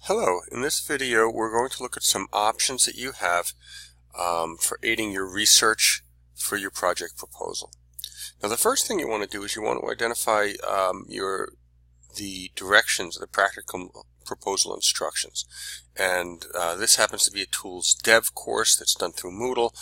Hello, in this video we're going to look at some options that you have for aiding your research for your project proposal. Now the first thing you want to do is you want to identify the directions, the practicum proposal instructions. And this happens to be a Tools Dev course that's done through Moodle.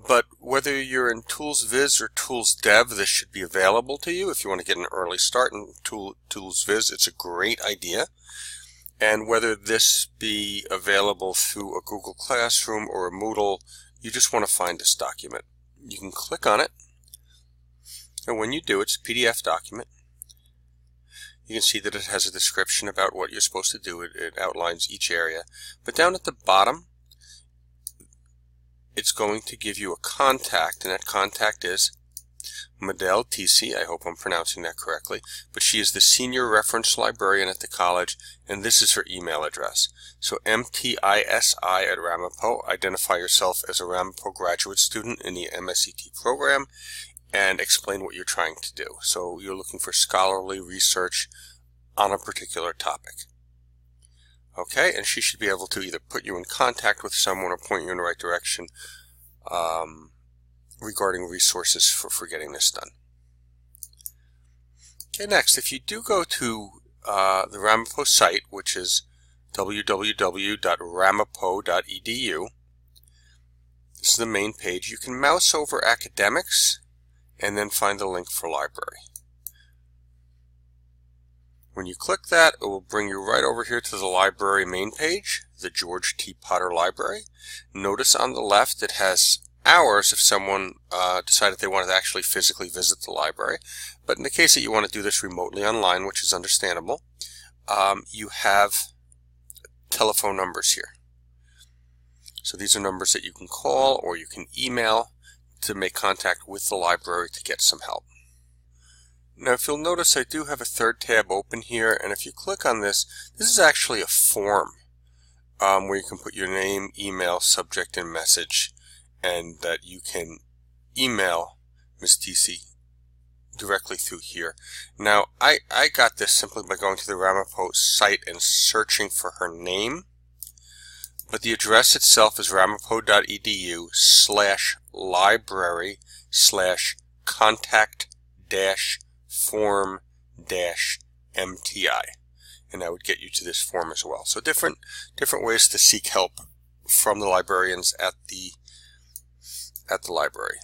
But whether you're in Tools Viz or Tools Dev, this should be available to you. If you want to get an early start in Tools Viz, it's a great idea. And whether this be available through a Google Classroom or a Moodle, you just want to find this document. You can click on it, and when you do, it's a PDF document. You can see that it has a description about what you're supposed to do. It outlines each area. But down at the bottom, it's going to give you a contact, and that contact is Madel TC, I hope I'm pronouncing that correctly, but she is the Senior Reference Librarian at the college, and this is her email address. So MTISI@Ramapo, identify yourself as a Ramapo graduate student in the MSET program, and explain what you're trying to do. So you're looking for scholarly research on a particular topic. Okay, and she should be able to either put you in contact with someone or point you in the right direction regarding resources for getting this done. Okay, next, if you do go to the Ramapo site, which is www.ramapo.edu, this is the main page. You can mouse over academics and then find the link for library. When you click that, it will bring you right over here to the library main page, the George T. Potter Library. Notice on the left it has hours if someone decided they wanted to actually physically visit the library. But in the case that you want to do this remotely online, which is understandable, you have telephone numbers here. So these are numbers that you can call or you can email to make contact with the library to get some help. Now if you'll notice, I do have a third tab open here, and if you click on this, this is actually a form where you can put your name, email, subject, and message, and that you can email Ms. TC directly through here. Now, I got this simply by going to the Ramapo site and searching for her name, but the address itself is ramapo.edu/library/contact-form-MTI, and that would get you to this form as well. So different ways to seek help from the librarians at the library.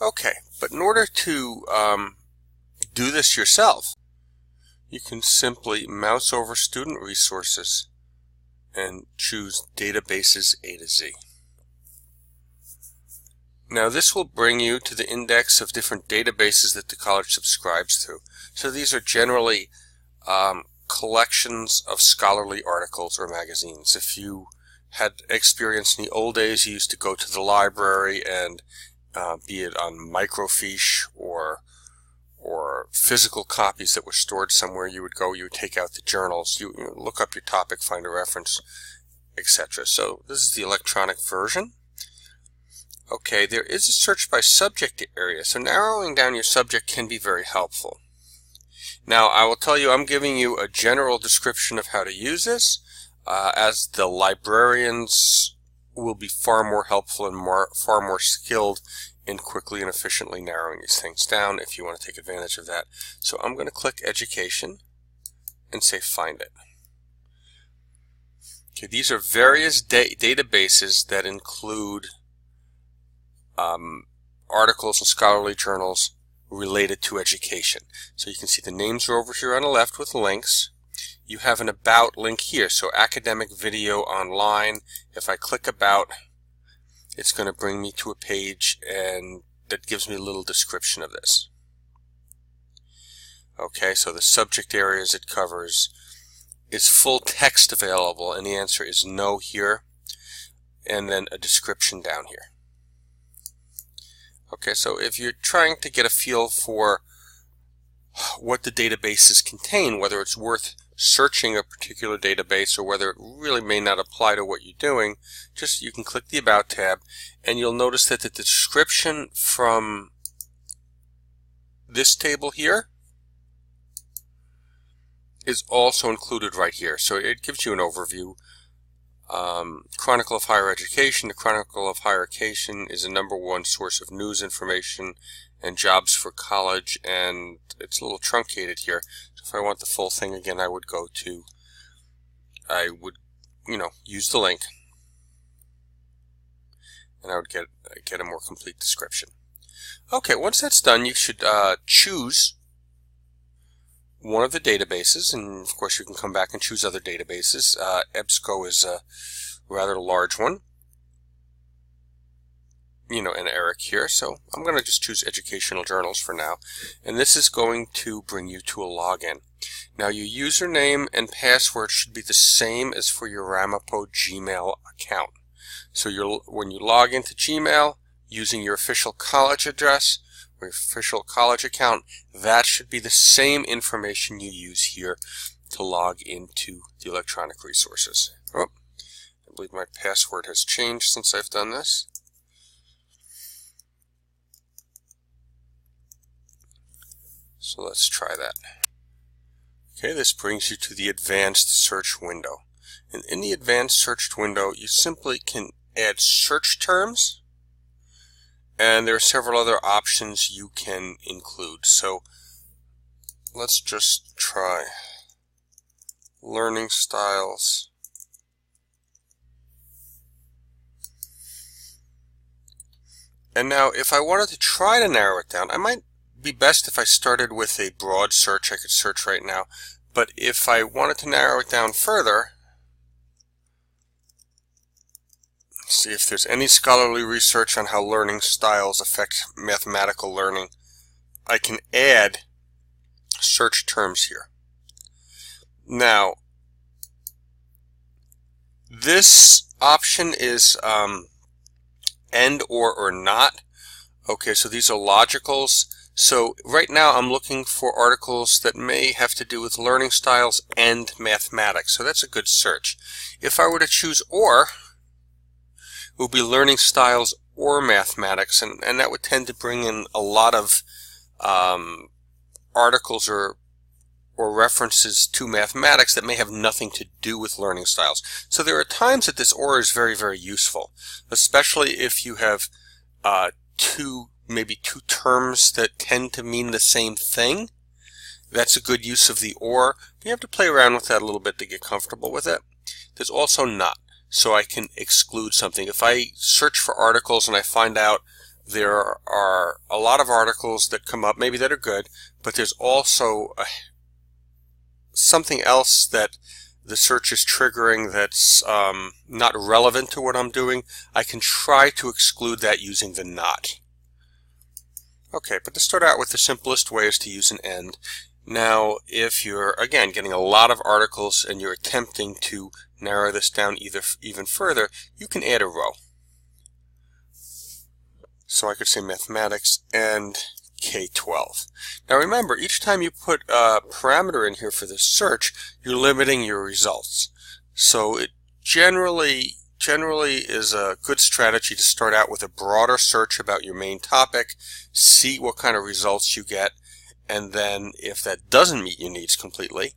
Okay, but in order to do this yourself, you can simply mouse over Student Resources and choose Databases A to Z. Now this will bring you to the index of different databases that the college subscribes to. So these are generally collections of scholarly articles or magazines. If you had experience in the old days, you used to go to the library and be it on microfiche or physical copies that were stored somewhere, you would take out the journals, you look up your topic, find a reference, etc. So this is the electronic version. Okay, there is a search by subject area, so narrowing down your subject can be very helpful. Now I will tell you, I'm giving you a general description of how to use this, as the librarians will be far more helpful and far more skilled in quickly and efficiently narrowing these things down if you want to take advantage of that. So I'm going to click Education and say Find It. Okay, these are various databases that include articles and scholarly journals related to education. So you can see the names are over here on the left with links. You have an About link here, so Academic Video Online. If I click About, it's going to bring me to a page and that gives me a little description of this. Okay, so the subject areas it covers, is full text available, and the answer is no here, and then a description down here. Okay, so if you're trying to get a feel for what the databases contain, whether it's worth searching a particular database or whether it really may not apply to what you're doing, you can click the About tab, and you'll notice that the description from this table here is also included right here. So it gives you an overview. Chronicle of Higher Education. The Chronicle of Higher Education is a #1 source of news information and jobs for college, and it's a little truncated here. So if I want the full thing again, I would use the link, and I would get a more complete description. Okay, once that's done, you should choose one of the databases, and of course you can come back and choose other databases. EBSCO is a rather large one, and ERIC here, so I'm going to just choose Educational Journals for now, and this is going to bring you to a login. Now your username and password should be the same as for your Ramapo Gmail account. So when you log into Gmail using your official college address or your official college account, that should be the same information you use here to log into the electronic resources. Oh, I believe my password has changed since I've done this. So let's try that. Okay, this brings you to the advanced search window. And in the advanced search window, you simply can add search terms, and there are several other options you can include. So let's just try learning styles. And now if I wanted to try to narrow it down, I might be best if I started with a broad search. I could search right now, but if I wanted to narrow it down further, see if there's any scholarly research on how learning styles affect mathematical learning, I can add search terms here. Now, this option is and or not. Okay, so these are logicals. So right now I'm looking for articles that may have to do with learning styles and mathematics. So that's a good search. If I were to choose or, it would be learning styles or mathematics, and that would tend to bring in a lot of articles or references to mathematics that may have nothing to do with learning styles. So there are times that this or is very, very useful, especially if you have maybe two terms that tend to mean the same thing. That's a good use of the or. You have to play around with that a little bit to get comfortable with it. There's also not. So I can exclude something. If I search for articles and I find out there are a lot of articles that come up, maybe that are good, but there's also something else that the search is triggering that's not relevant to what I'm doing, I can try to exclude that using the not. Okay, but to start out with, the simplest way is to use an and. Now, if you're, again, getting a lot of articles and you're attempting to narrow this down even further, you can add a row. So I could say mathematics and K-12. Now remember, each time you put a parameter in here for this search, you're limiting your results. So it generally is a good strategy to start out with a broader search about your main topic, see what kind of results you get, and then if that doesn't meet your needs completely,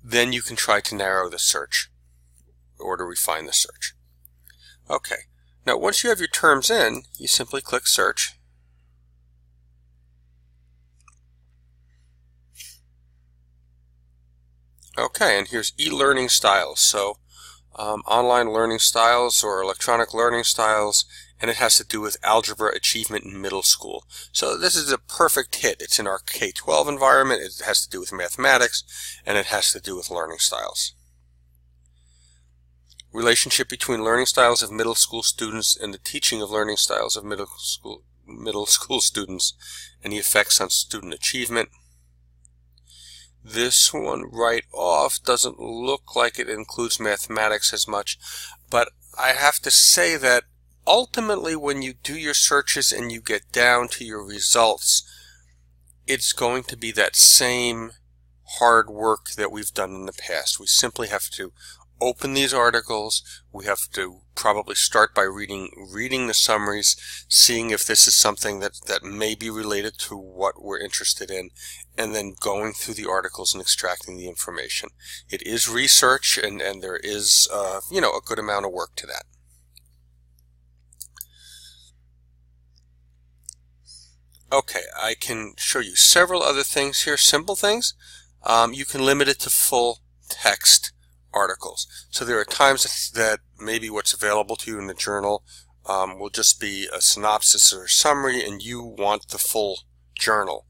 then you can try to narrow the search or to refine the search. Okay, now once you have your terms in, you simply click search. Okay, and here's e-learning styles. So online learning styles or electronic learning styles, and it has to do with algebra achievement in middle school. So this is a perfect hit. It's in our K-12 environment, it has to do with mathematics, and it has to do with learning styles. Relationship between learning styles of middle school students and the teaching of learning styles of middle school students and the effects on student achievement. This one right off doesn't look like it includes mathematics as much, but I have to say that ultimately when you do your searches and you get down to your results, it's going to be that same hard work that we've done in the past. We simply have to open these articles. We have to probably start by reading the summaries, seeing if this is something that may be related to what we're interested in, and then going through the articles and extracting the information. It is research, and there is a good amount of work to that. Okay, I can show you several other things here, simple things. You can limit it to full text articles. So there are times that maybe what's available to you in the journal will just be a synopsis or a summary, and you want the full journal.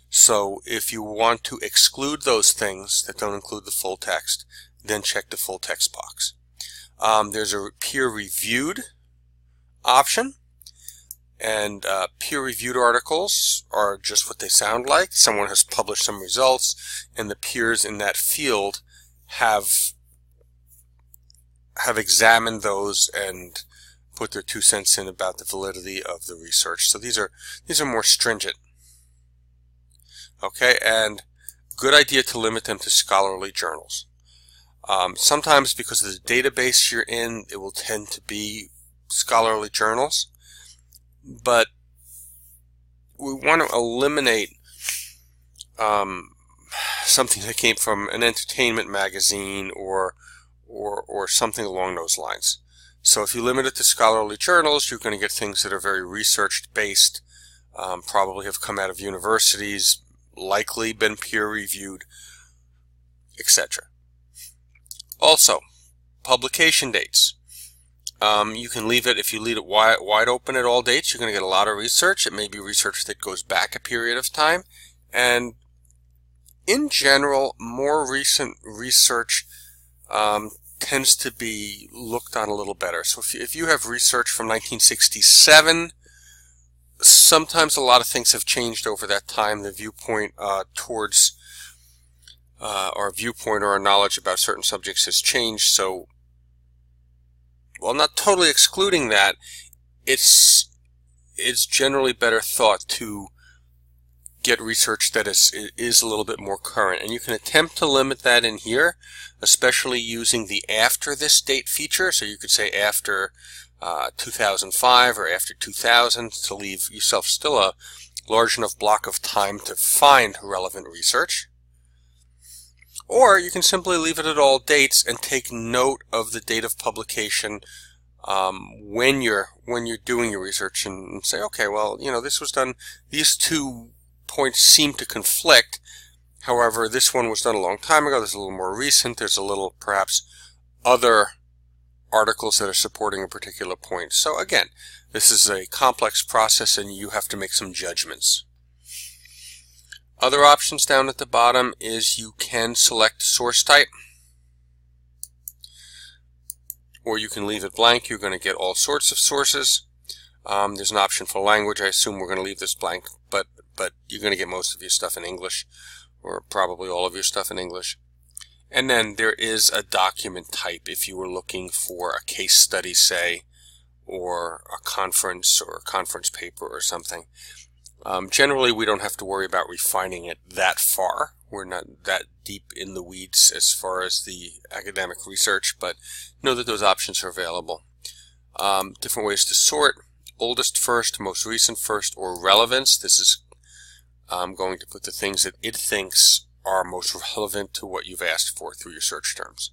So if you want to exclude those things that don't include the full text, then check the full text box. There's a peer-reviewed option. And peer-reviewed articles are just what they sound like. Someone has published some results, and the peers in that field have examined those and put their 2 cents in about the validity of the research. So these are more stringent. Okay, and good idea to limit them to scholarly journals. Sometimes because of the database you're in, it will tend to be scholarly journals. But we want to eliminate something that came from an entertainment magazine or something along those lines. So if you limit it to scholarly journals, you're going to get things that are very research based, probably have come out of universities, likely been peer reviewed, etc. Also, publication dates. You can leave it, if you leave it wide open at all dates, you're going to get a lot of research. It may be research that goes back a period of time. And in general, more recent research tends to be looked on a little better. So if you have research from 1967, sometimes a lot of things have changed over that time. The viewpoint towards our viewpoint or our knowledge about certain subjects has changed. So while not totally excluding that, it's generally better thought to get research that is a little bit more current. And you can attempt to limit that in here, especially using the after this date feature. So you could say after 2005 or after 2000 to leave yourself still a large enough block of time to find relevant research. Or you can simply leave it at all dates and take note of the date of publication when you're doing your research, and say, okay, well, this was done. These 2 points seem to conflict. However, this one was done a long time ago. This is a little more recent. There's a little, perhaps, other articles that are supporting a particular point. So again, this is a complex process, and you have to make some judgments. Other options down at the bottom is you can select source type, or you can leave it blank. You're going to get all sorts of sources. There's an option for language. I assume we're going to leave this blank, but you're going to get most of your stuff in English, or probably all of your stuff in English. And then there is a document type if you were looking for a case study, say, or a conference paper or something. Generally, we don't have to worry about refining it that far. We're not that deep in the weeds as far as the academic research, but know that those options are available. Different ways to sort: oldest first, most recent first, or relevance. This is going to put the things that it thinks are most relevant to what you've asked for through your search terms.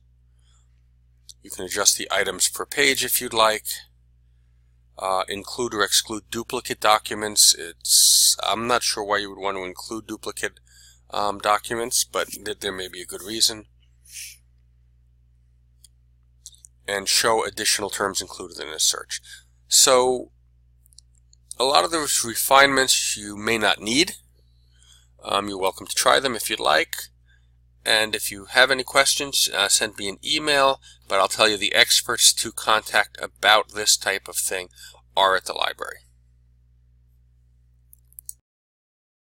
You can adjust the items per page if you'd like. Include or exclude duplicate documents. I'm not sure why you would want to include duplicate documents, but there may be a good reason. And show additional terms included in a search. So a lot of those refinements you may not need. You're welcome to try them if you'd like. And if you have any questions, send me an email, but I'll tell you the experts to contact about this type of thing are at the library.